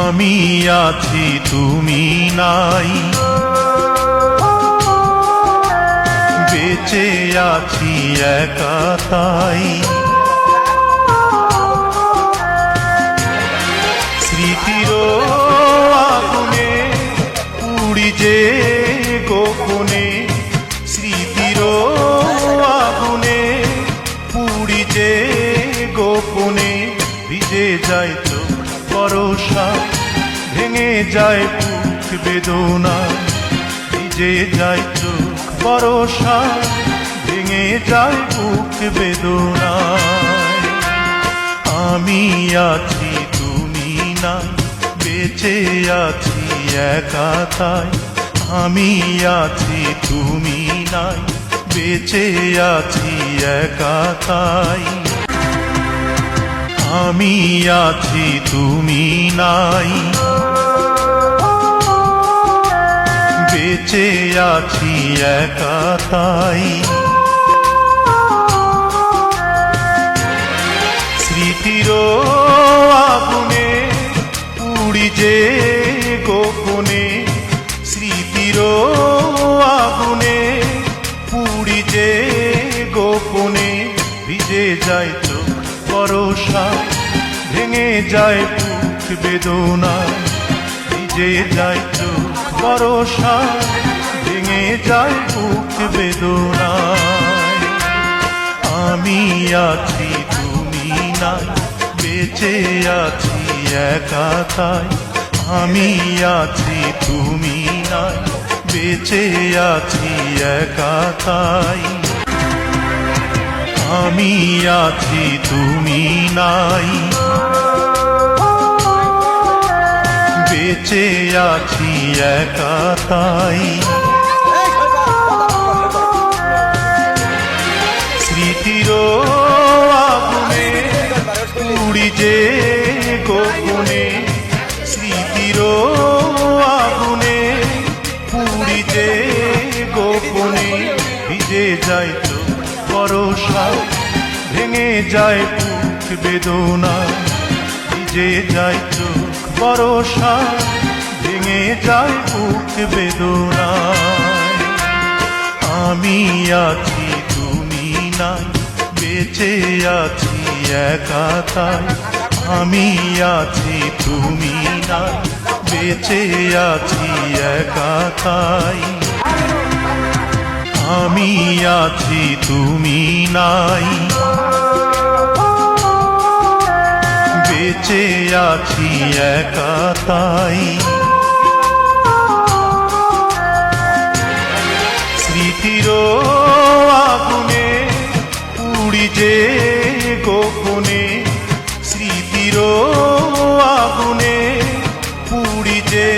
আমি আছি তুমি নাই, বেঁচে আছি একা তাই। স্মৃতির আগুনে পুড়ি যে গোপনে, স্মৃতির আগুনে পুড়ি যে গোপনে। ভিজে যায় চোখ বরষা, ভেঙে যায় বুক বেদনা। ভিজে যায় চোখ বরষা, ভেঙে যায় বুক বেদনা। আমি আছি তুমি নাই, বেঁচে আছি একা তাই। আমি আছি তুমি নাই, বেঁচে আছি একা তাই। আমি আছি তুমি নাই, বেঁচে আছি একা তাই। স্মৃতির আগুনে পুড়ি যে গোপনে, স্মৃতির আগুনে পুড়ি যে গোপনে। ভিজে যায় চোখ বরষা, ভেঙে যায় বুক বেদনা। ভিজে যায় চোখ বরষা, ভেঙে যায় বুক বেদনা। আমি আছি তুমি নাই, বেঁচে আছি একা তাই। আমি আছি তুমি নাই, বেঁচে আছি একা তাই। আমি আছি তুমি নাই, বেঁচে আছি একা তাই। স্মৃতির আগুনে পুড়ি যে গোপনে, স্মৃতির আগুনে পুড়ি যে গোপনে। ভিজে যায় চোখ বরষা, ভেঙে যায় বুক বেদনা। ভিজে যায় চোখ বরষা, ভেঙে যায় বুক বেদনা। আমি আছি তুমি নাই, বেঁচে আছি একা তাই। আমি আছি তুমি নাই, বেঁচে আছি একা তাই। আমি আছি তুমি নাই, বেঁচে আছি একা তাই। স্মৃতির আগুনে পুড়ি যে গোপনে, স্মৃতির আগুনে পুড়ি যে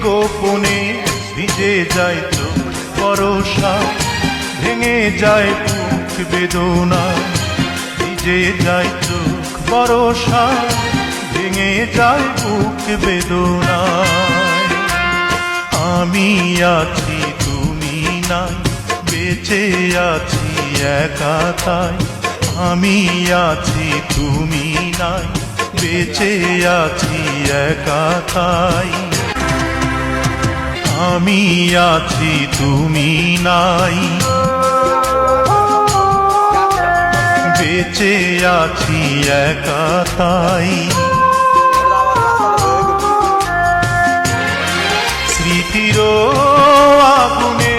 গোপনে। ভিজে যায় চোখ বরষা, ভেঙে যায় বুক বেদনা। ভিজে যায় চোখ বরষা, ভেঙে যায় বুক বেদনা। আমি আছি তুমি নাই, বেঁচে আছি একা তাই। আমি আছি তুমি নাই, বেঁচে আছি একা তাই। আমি আছি তুমি নাই, বেঁচে আছি একা তাই। স্মৃতির আগুনে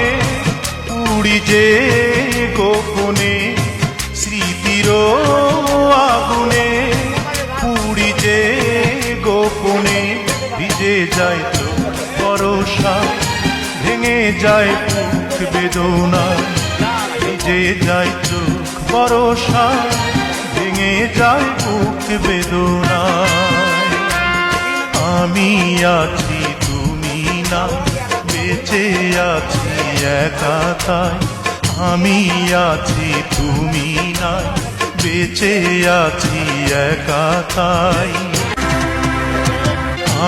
পুড়ি যে গোপনে, স্মৃতির আগুনে পুড়ি যে গোপনে। ভিজে যায় চোখ বরষা, ভেঙে যায় বুক বেদনা। ভিজে যায় চোখ বরষা, ভেঙে যায় বুক বেদনা। আমি আছি তুমি নাই, বেঁচে আছি একা তাই। আমি আছি তুমি নাই, বেঁচে আছি একা তাই।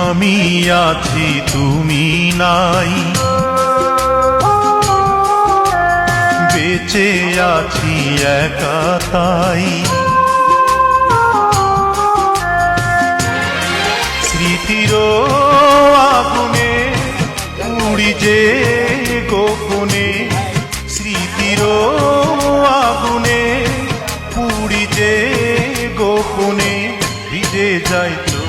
আমি আছি তুমি নাই, বেঁচে আছি একা তাই। স্মৃতির স্মৃতির আগুনে পুড়ি যে গোপনে, স্মৃতির আগুনে পুড়ি যে গোপনে, ভিজে যায় তো